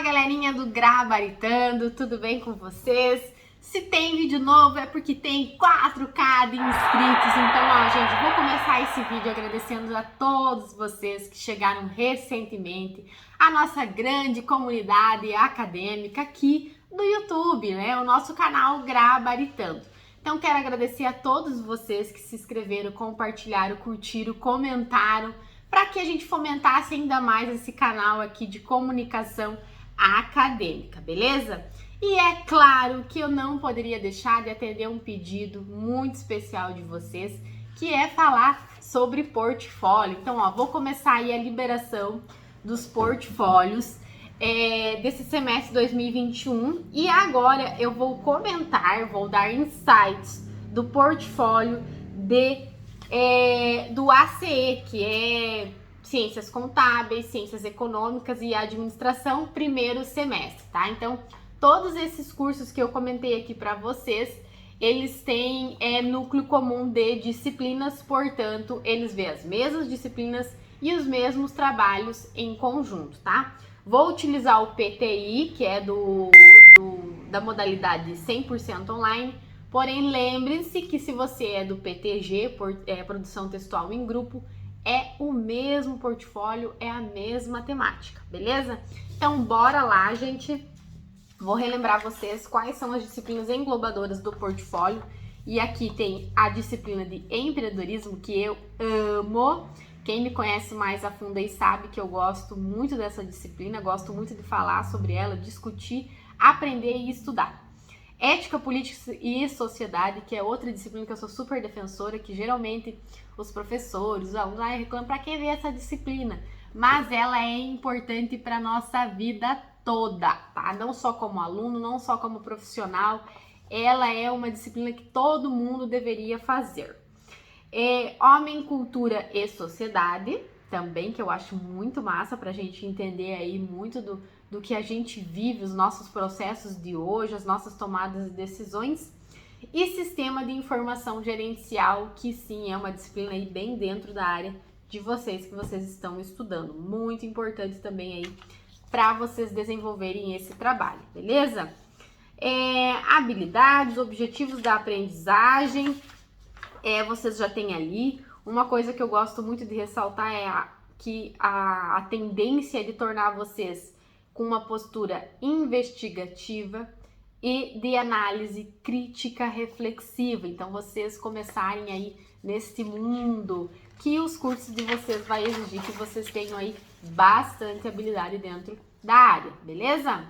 Galerinha do Gabaritando, tudo bem com vocês? Se tem vídeo novo é porque tem 4K de inscritos, então gente, vou começar esse vídeo agradecendo a todos vocês que chegaram recentemente, a nossa grande comunidade acadêmica aqui do YouTube, né? O nosso canal Gabaritando. Então quero agradecer a todos vocês que se inscreveram, compartilharam, curtiram, comentaram, para que a gente fomentasse ainda mais esse canal aqui de comunicação acadêmica, beleza? E é claro que eu não poderia deixar de atender um pedido muito especial de vocês, que é falar sobre portfólio. Então, vou começar aí a liberação dos portfólios desse semestre 2021 e agora eu vou comentar, vou dar insights do portfólio do ACE, que é Ciências Contábeis, Ciências Econômicas e Administração, primeiro semestre, tá? Então, todos esses cursos que eu comentei aqui para vocês, eles têm núcleo comum de disciplinas, portanto, eles vêem as mesmas disciplinas e os mesmos trabalhos em conjunto, tá? Vou utilizar o PTI, que é da modalidade 100% online, porém, lembre-se que se você é do PTG, Produção Textual em Grupo, é o mesmo portfólio, é a mesma temática, beleza? Então, bora lá, gente. Vou relembrar vocês quais são as disciplinas englobadoras do portfólio. E aqui tem a disciplina de empreendedorismo, que eu amo. Quem me conhece mais a fundo aí sabe que eu gosto muito dessa disciplina, gosto muito de falar sobre ela, discutir, aprender e estudar. Ética, Política e Sociedade, que é outra disciplina que eu sou super defensora, que geralmente os professores, os alunos reclamam para quem vê essa disciplina, mas ela é importante para nossa vida toda, tá? Não só como aluno, não só como profissional, ela é uma disciplina que todo mundo deveria fazer. Homem, Cultura e Sociedade, também, que eu acho muito massa para a gente entender aí muito do que a gente vive, os nossos processos de hoje, as nossas tomadas de decisões. E Sistema de Informação Gerencial, que sim, é uma disciplina aí bem dentro da área de vocês, que vocês estão estudando. Muito importante também aí para vocês desenvolverem esse trabalho, beleza? Habilidades, objetivos da aprendizagem, vocês já têm ali. Uma coisa que eu gosto muito de ressaltar é que a tendência é de tornar vocês com uma postura investigativa e de análise crítica reflexiva. Então, vocês começarem aí nesse mundo que os cursos de vocês vai exigir que vocês tenham aí bastante habilidade dentro da área, beleza?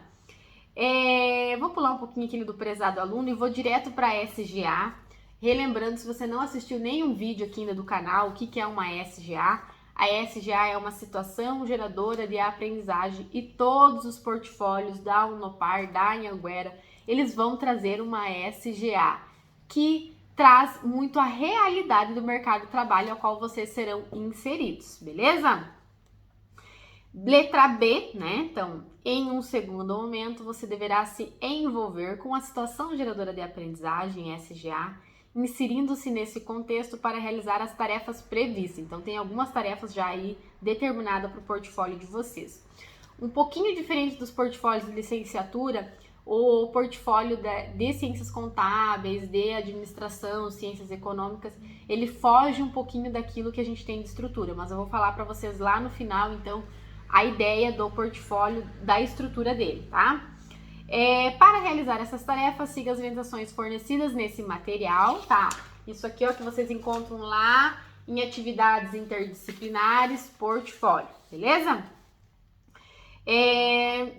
Vou pular um pouquinho aqui do prezado aluno e vou direto para a SGA. Relembrando, se você não assistiu nenhum vídeo aqui ainda do canal, o que é uma SGA? A SGA é uma situação geradora de aprendizagem e todos os portfólios da Unopar, da Anhanguera, eles vão trazer uma SGA que traz muito a realidade do mercado de trabalho ao qual vocês serão inseridos, beleza? Letra B, né? Então, em um segundo momento, você deverá se envolver com a situação geradora de aprendizagem, SGA, inserindo-se nesse contexto para realizar as tarefas previstas. Então, tem algumas tarefas já aí determinadas para o portfólio de vocês. Um pouquinho diferente dos portfólios de licenciatura, o portfólio de ciências contábeis, de administração, ciências econômicas, ele foge um pouquinho daquilo que a gente tem de estrutura, mas eu vou falar para vocês lá no final, então, a ideia do portfólio, da estrutura dele, tá? Para realizar essas tarefas, siga as orientações fornecidas nesse material, tá? Isso aqui é o que vocês encontram lá em atividades interdisciplinares, portfólio, beleza?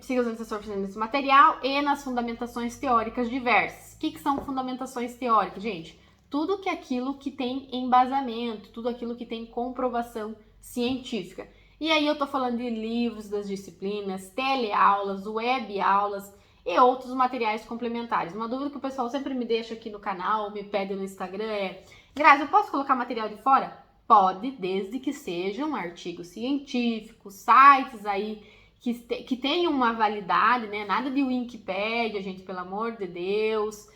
Siga as orientações fornecidas nesse material e nas fundamentações teóricas diversas. O que são fundamentações teóricas, gente? Tudo aquilo que tem embasamento, tudo aquilo que tem comprovação científica. E aí eu tô falando de livros das disciplinas, teleaulas, web aulas e outros materiais complementares. Uma dúvida que o pessoal sempre me deixa aqui no canal, me pede no Instagram Grazi, eu posso colocar material de fora? Pode, desde que sejam artigos científicos, sites aí que tenham uma validade, né? Nada de Wikipédia, gente, pelo amor de Deus,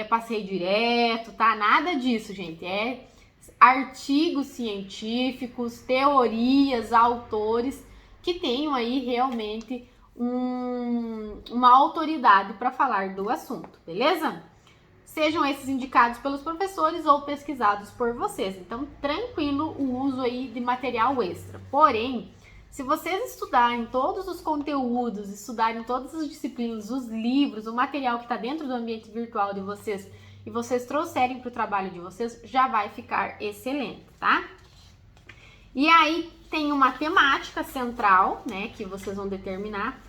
passei direto, tá? Nada disso, gente, artigos científicos, teorias, autores que tenham aí realmente uma autoridade para falar do assunto, beleza? Sejam esses indicados pelos professores ou pesquisados por vocês. Então, tranquilo o uso aí de material extra. Porém, se vocês estudarem todos os conteúdos, estudarem todas as disciplinas, os livros, o material que está dentro do ambiente virtual de vocês e vocês trouxerem para o trabalho de vocês, já vai ficar excelente, tá? E aí tem uma temática central, né, que vocês vão determinar.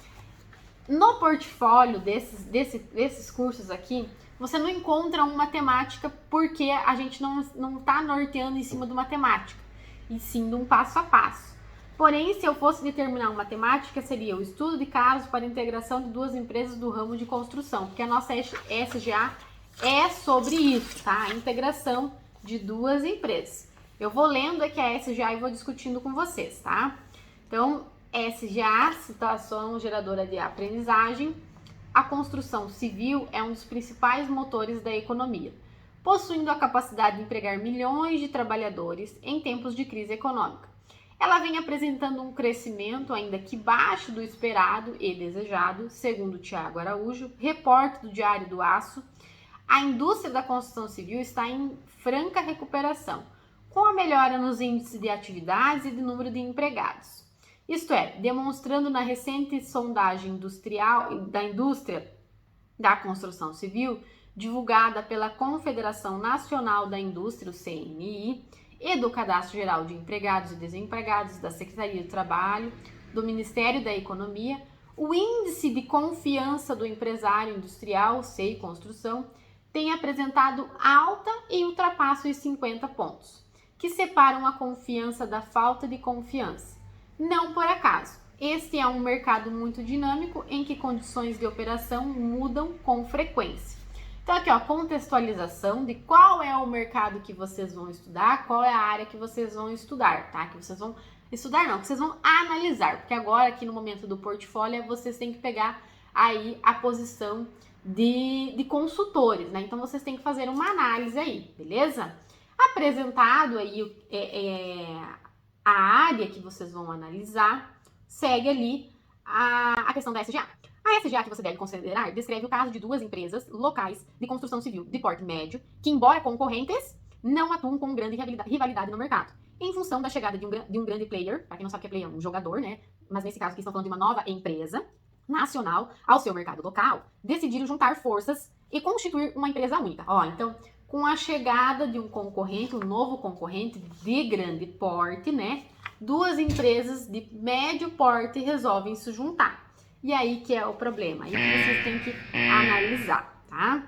No portfólio desses cursos aqui, você não encontra uma temática porque a gente não está norteando em cima de uma temática, e sim de um passo a passo. Porém, se eu fosse determinar uma temática, seria o estudo de casos para integração de duas empresas do ramo de construção, porque a nossa SGA é sobre isso, tá? A integração de duas empresas. Eu vou lendo aqui a SGA e vou discutindo com vocês, tá? Então, SGA, situação geradora de aprendizagem. A construção civil é um dos principais motores da economia, possuindo a capacidade de empregar milhões de trabalhadores em tempos de crise econômica. Ela vem apresentando um crescimento ainda que baixo do esperado e desejado, segundo Tiago Araújo, repórter do Diário do Aço. A indústria da construção civil está em franca recuperação, com a melhora nos índices de atividades e de número de empregados. Isto é, demonstrando na recente sondagem da indústria da construção civil, divulgada pela Confederação Nacional da Indústria, o CNI, e do Cadastro Geral de Empregados e Desempregados da Secretaria do Trabalho, do Ministério da Economia, o índice de confiança do empresário industrial, CEI Construção, tem apresentado alta e ultrapassa os 50 pontos, que separam a confiança da falta de confiança. Não por acaso, este é um mercado muito dinâmico em que condições de operação mudam com frequência. Então aqui, ó, contextualização de qual é o mercado que vocês vão estudar, qual é a área que vocês vão estudar, tá? Que vocês vão estudar não, que vocês vão analisar, porque agora aqui no momento do portfólio vocês têm que pegar aí a posição de consultores, né? Então vocês têm que fazer uma análise aí, beleza? Apresentado aí a área que vocês vão analisar, segue ali a questão da SGA. A SGA que você deve considerar descreve o caso de duas empresas locais de construção civil de porte médio que, embora concorrentes, não atuam com grande rivalidade no mercado. Em função da chegada de um grande player, para quem não sabe o que é player, um jogador, né? Mas nesse caso aqui estão falando de uma nova empresa nacional ao seu mercado local, decidiram juntar forças e constituir uma empresa única. Ó, então, com a chegada de um concorrente, um novo concorrente de grande porte, né? Duas empresas de médio porte resolvem se juntar. E aí que é o problema, aí que vocês têm que analisar, tá?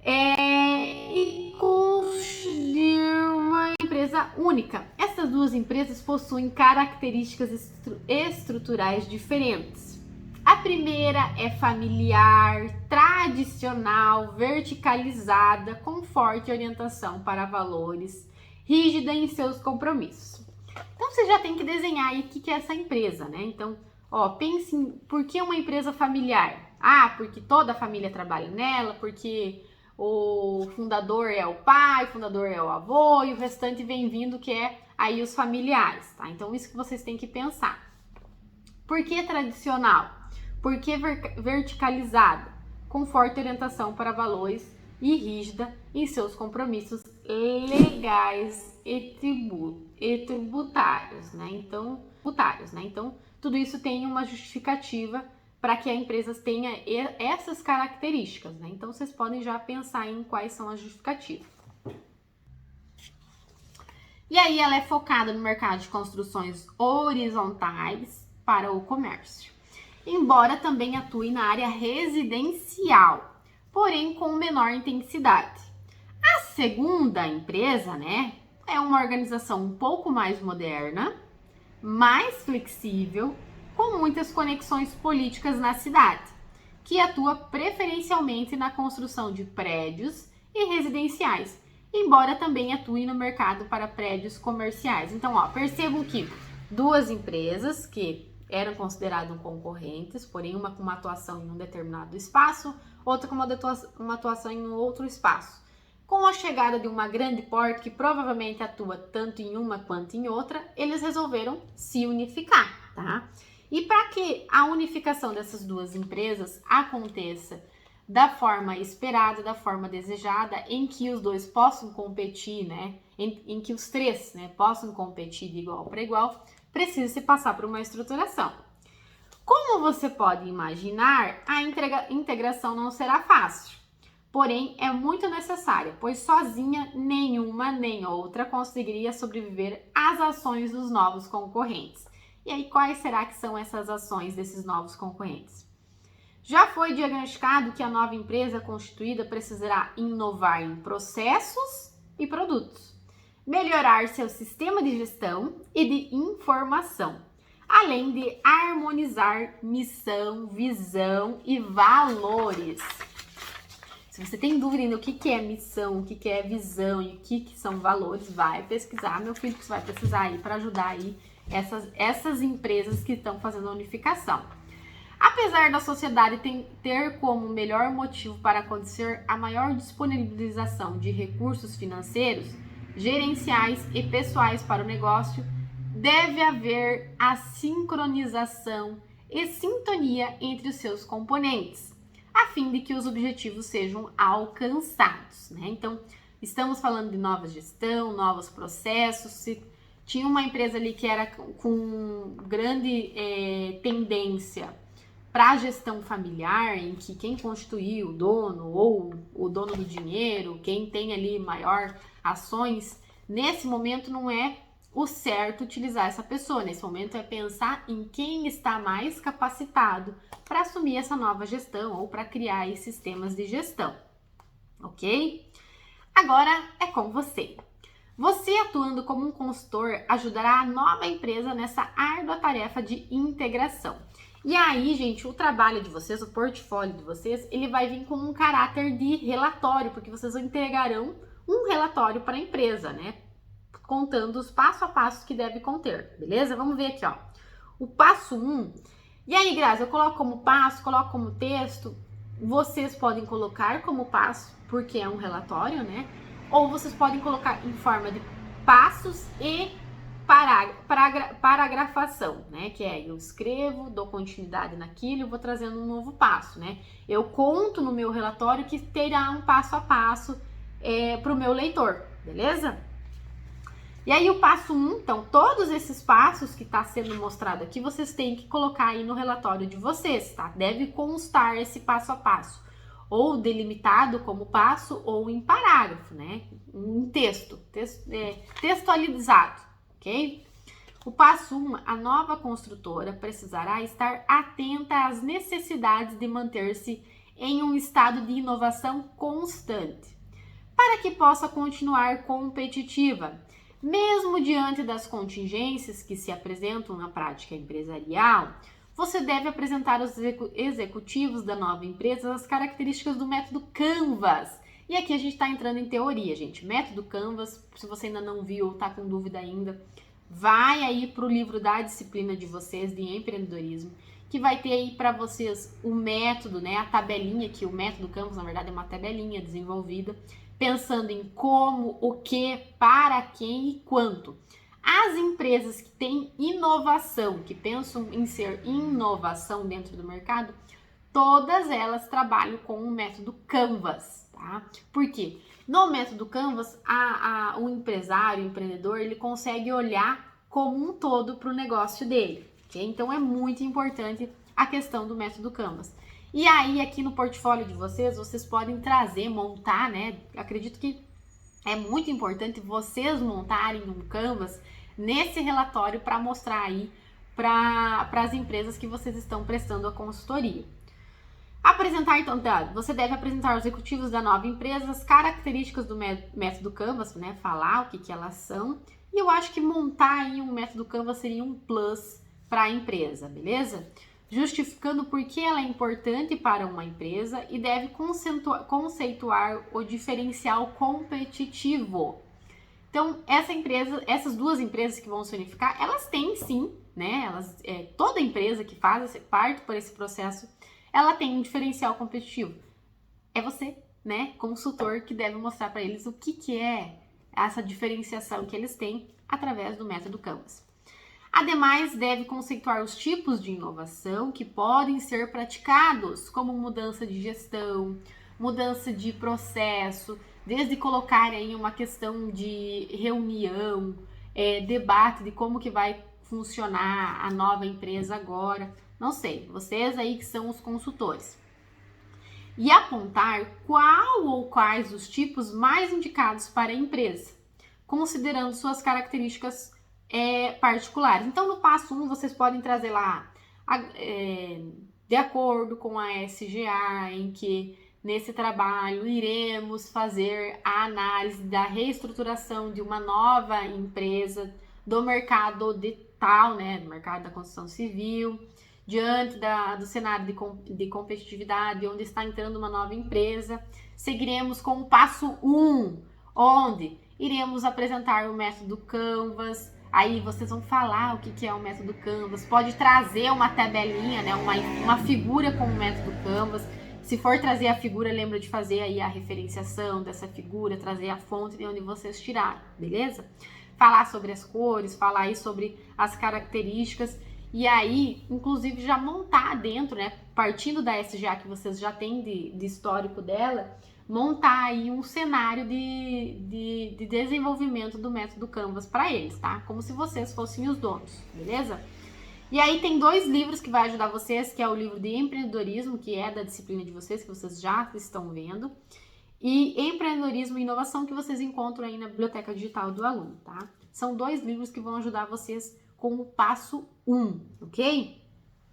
E construir uma empresa única. Essas duas empresas possuem características estruturais diferentes. A primeira é familiar, tradicional, verticalizada, com forte orientação para valores, rígida em seus compromissos. Então você já tem que desenhar aí o que é essa empresa, né? Então, ó, pense em por que uma empresa familiar? Ah, porque toda a família trabalha nela, porque o fundador é o pai, o fundador é o avô e o restante vem vindo, que é aí os familiares, tá? Então isso que vocês têm que pensar. Por que tradicional? Por que verticalizada? Com forte orientação para valores e rígida em seus compromissos legais e tributários, né? Então, tudo isso tem uma justificativa para que a empresa tenha essas características, né? Então, vocês podem já pensar em quais são as justificativas. E aí, ela é focada no mercado de construções horizontais para o comércio, embora também atue na área residencial, porém com menor intensidade. A segunda empresa, né, é uma organização um pouco mais moderna, mais flexível, com muitas conexões políticas na cidade, que atua preferencialmente na construção de prédios e residenciais, embora também atue no mercado para prédios comerciais. Então, ó, percebam que duas empresas que eram consideradas concorrentes, porém uma com uma atuação em um determinado espaço, outra com uma atuação em um outro espaço. Com a chegada de uma grande porte que provavelmente atua tanto em uma quanto em outra, eles resolveram se unificar, tá? E para que a unificação dessas duas empresas aconteça da forma esperada, da forma desejada, em que os dois possam competir, né? Em que os três, né, possam competir de igual para igual, precisa se passar por uma estruturação. Como você pode imaginar, a integração não será fácil, porém é muito necessária, pois sozinha nenhuma nem outra conseguiria sobreviver às ações dos novos concorrentes. E aí, quais será que são essas ações desses novos concorrentes? Já foi diagnosticado que a nova empresa constituída precisará inovar em processos e produtos, melhorar seu sistema de gestão e de informação, além de harmonizar missão, visão e valores. Se você tem dúvida ainda o que é missão, o que é visão e o que são valores, vai pesquisar, meu filho, que você vai precisar aí para ajudar aí essas empresas que estão fazendo a unificação. Apesar da sociedade ter como melhor motivo para acontecer a maior disponibilização de recursos financeiros, gerenciais e pessoais para o negócio, deve haver a sincronização e sintonia entre os seus componentes, a fim de que os objetivos sejam alcançados, né? Então, estamos falando de nova gestão, novos processos. Se tinha uma empresa ali que era com grande tendência para a gestão familiar, em que quem constituiu o dono ou o dono do dinheiro, quem tem ali maior ações, nesse momento não é o certo utilizar essa pessoa. Nesse momento é pensar em quem está mais capacitado para assumir essa nova gestão ou para criar aí sistemas de gestão, ok? Agora é com você. Você, atuando como um consultor, ajudará a nova empresa nessa árdua tarefa de integração. E aí, gente, o trabalho de vocês, o portfólio de vocês, ele vai vir com um caráter de relatório, porque vocês entregarão um relatório para a empresa, né? Contando os passo a passo que deve conter, beleza? Vamos ver aqui, ó. O passo 1. E aí, Grazi, eu coloco como passo, coloco como texto. Vocês podem colocar como passo, porque é um relatório, né? Ou vocês podem colocar em forma de passos e paragrafação, né? Que é, eu escrevo, dou continuidade naquilo e vou trazendo um novo passo, né? Eu conto no meu relatório que terá um passo a passo para o meu leitor, beleza? E aí o passo 1, então, todos esses passos que está sendo mostrado aqui, vocês têm que colocar aí no relatório de vocês, tá? Deve constar esse passo a passo, ou delimitado como passo, ou em parágrafo, né? Em textualizado, ok? O passo 1, a nova construtora precisará estar atenta às necessidades de manter-se em um estado de inovação constante, para que possa continuar competitiva, mesmo diante das contingências que se apresentam na prática empresarial. Você deve apresentar aos executivos da nova empresa as características do método Canvas. E aqui a gente está entrando em teoria, gente. Método Canvas, se você ainda não viu ou está com dúvida ainda, vai aí para o livro da disciplina de vocês de empreendedorismo, que vai ter aí para vocês o método, né? A tabelinha, que o método Canvas, na verdade, é uma tabelinha desenvolvida, pensando em como, o que, para quem e quanto. As empresas que têm inovação, que pensam em ser inovação dentro do mercado, todas elas trabalham com o método Canvas, tá? Por quê? No método Canvas, o empresário, o empreendedor, ele consegue olhar como um todo para o negócio dele, ok? Então, é muito importante a questão do método Canvas. E aí, aqui no portfólio de vocês podem trazer, montar, né? Acredito que é muito importante vocês montarem um Canvas nesse relatório para mostrar aí para as empresas que vocês estão prestando a consultoria. Apresentar, então, você deve apresentar aos executivos da nova empresa as características do método Canvas, né? Falar o que elas são. E eu acho que montar aí um método Canvas seria um plus para a empresa, beleza? Justificando por que ela é importante para uma empresa e deve conceituar o diferencial competitivo. Então, essas duas empresas que vão se unificar, elas têm sim, né? Toda empresa que faz parte por esse processo, ela tem um diferencial competitivo. É você, né, consultor, que deve mostrar para eles o que é essa diferenciação que eles têm através do método Canvas. Ademais, deve conceituar os tipos de inovação que podem ser praticados, como mudança de gestão, mudança de processo, desde colocar aí uma questão de reunião, debate de como que vai funcionar a nova empresa agora. Não sei, vocês aí que são os consultores. E apontar qual ou quais os tipos mais indicados para a empresa, considerando suas características particulares. Então, no passo 1, vocês podem trazer lá, de acordo com a SGA, em que nesse trabalho iremos fazer a análise da reestruturação de uma nova empresa do mercado de tal, né, do mercado da construção civil, diante do cenário de competitividade, onde está entrando uma nova empresa. Seguiremos com o passo 1, onde iremos apresentar o método Canvas. Aí vocês vão falar o que é o método Canvas, pode trazer uma tabelinha, né, uma figura com o método Canvas. Se for trazer a figura, lembra de fazer aí a referenciação dessa figura, trazer a fonte de onde vocês tiraram, beleza? Falar sobre as cores, falar aí sobre as características e aí, inclusive, já montar dentro, né, partindo da SGA que vocês já têm de histórico dela, montar aí um cenário de desenvolvimento do método Canvas para eles, tá? Como se vocês fossem os donos, beleza? E aí tem 2 livros que vai ajudar vocês, que é o livro de empreendedorismo, que é da disciplina de vocês, que vocês já estão vendo, e empreendedorismo e inovação, que vocês encontram aí na biblioteca digital do aluno, tá? São 2 livros que vão ajudar vocês com o passo 1, ok?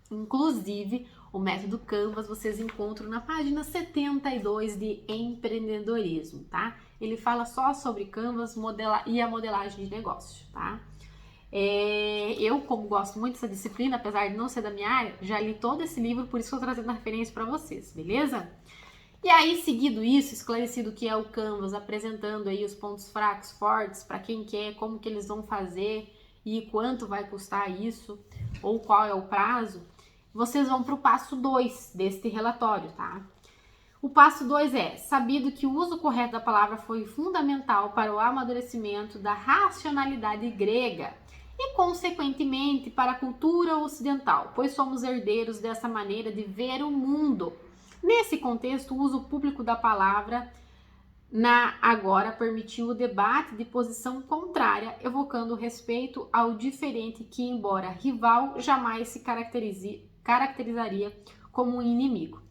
Inclusive, o método Canvas vocês encontram na página 72 de empreendedorismo, tá? Ele fala só sobre Canvas e a modelagem de negócio, tá? Eu, como gosto muito dessa disciplina, apesar de não ser da minha área, já li todo esse livro, por isso que eu tô trazendo a referência para vocês, beleza? E aí, seguido isso, esclarecido o que é o Canvas, apresentando aí os pontos fracos, fortes, para quem quer, como que eles vão fazer e quanto vai custar isso, ou qual é o prazo, vocês vão para o passo 2 deste relatório, tá? O passo 2 é, sabido que o uso correto da palavra foi fundamental para o amadurecimento da racionalidade grega e, consequentemente, para a cultura ocidental, pois somos herdeiros dessa maneira de ver o mundo. Nesse contexto, o uso público da palavra agora permitiu o debate de posição contrária, evocando o respeito ao diferente que, embora rival, jamais se caracterizaria como um inimigo.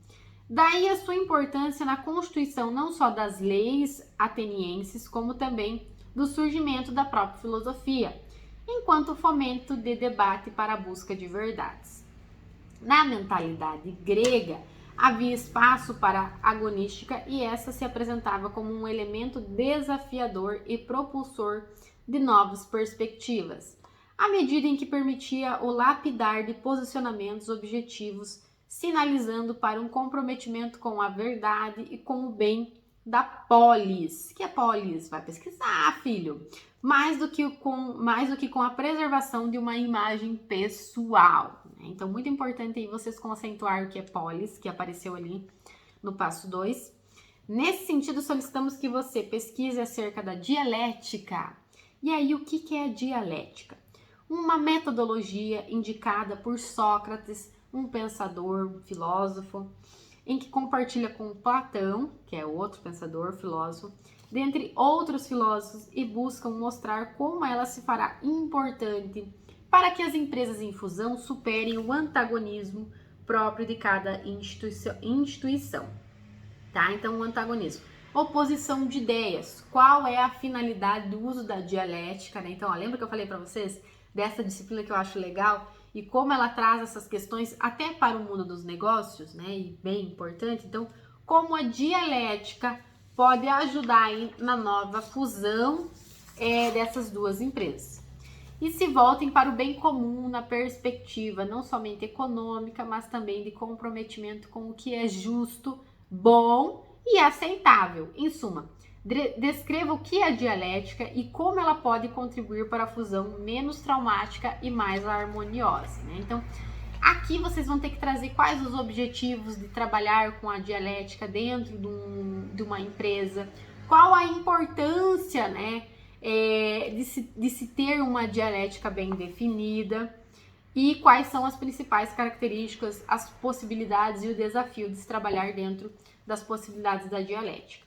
Daí a sua importância na constituição não só das leis atenienses, como também do surgimento da própria filosofia, enquanto fomento de debate para a busca de verdades. Na mentalidade grega, havia espaço para agonística e essa se apresentava como um elemento desafiador e propulsor de novas perspectivas, à medida em que permitia o lapidar de posicionamentos objetivos, sinalizando para um comprometimento com a verdade e com o bem da polis. Que é polis? Vai pesquisar, filho. Mais do que com a preservação de uma imagem pessoal. Então, muito importante aí vocês conceituar o que é polis, que apareceu ali no passo 2. Nesse sentido, solicitamos que você pesquise acerca da dialética. E aí, o que é a dialética? Uma metodologia indicada por Sócrates, um pensador, um filósofo, em que compartilha com Platão, que é outro pensador, filósofo, dentre outros filósofos, e buscam mostrar como ela se fará importante para que as empresas em fusão superem o antagonismo próprio de cada instituição. Tá? Então, o antagonismo. Oposição de ideias. Qual é a finalidade do uso da dialética? Né? Então, lembra que eu falei para vocês dessa disciplina que eu acho legal e como ela traz essas questões até para o mundo dos negócios, né? E bem importante. Então, como a dialética pode ajudar aí na nova fusão dessas duas empresas. E se voltem para o bem comum na perspectiva não somente econômica, mas também de comprometimento com o que é justo, bom e aceitável. Em suma, descreva o que é a dialética e como ela pode contribuir para a fusão menos traumática e mais harmoniosa, né? Então, aqui vocês vão ter que trazer quais os objetivos de trabalhar com a dialética dentro de uma empresa, qual a importância, né, de se ter uma dialética bem definida e quais são as principais características, as possibilidades e o desafio de se trabalhar dentro das possibilidades da dialética.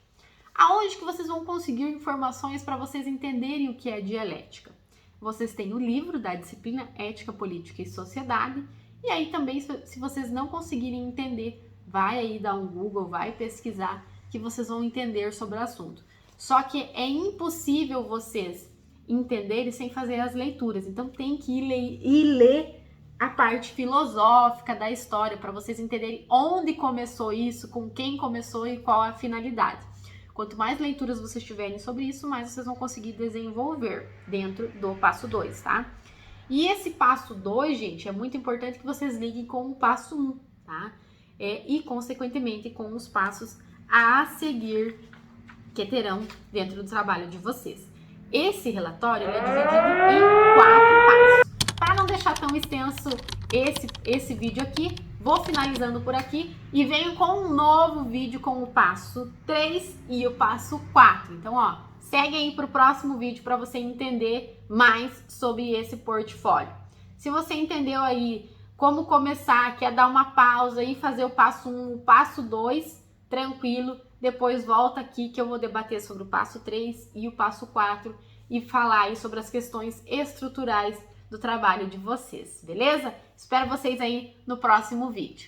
Aonde que vocês vão conseguir informações para vocês entenderem o que é dialética? Vocês têm o livro da disciplina Ética, Política e Sociedade, e aí também, se vocês não conseguirem entender, vai aí dar um Google, vai pesquisar, que vocês vão entender sobre o assunto. Só que é impossível vocês entenderem sem fazer as leituras, então tem que ir ler a parte filosófica da história para vocês entenderem onde começou isso, com quem começou e qual a finalidade. Quanto mais leituras vocês tiverem sobre isso, mais vocês vão conseguir desenvolver dentro do passo 2, tá? E esse passo 2, gente, é muito importante que vocês liguem com o passo 1, tá? E, consequentemente, com os passos a seguir que terão dentro do trabalho de vocês. Esse relatório é dividido em 4 passos. Para não deixar tão extenso esse vídeo aqui, vou finalizando por aqui e venho com um novo vídeo com o passo 3 e o passo 4. Então, ó, segue aí para o próximo vídeo para você entender mais sobre esse portfólio. Se você entendeu aí como começar, quer dar uma pausa e fazer o passo 1, o passo 2, tranquilo, depois volta aqui que eu vou debater sobre o passo 3 e o passo 4 e falar aí sobre as questões estruturais do trabalho de vocês, beleza? Espero vocês aí no próximo vídeo.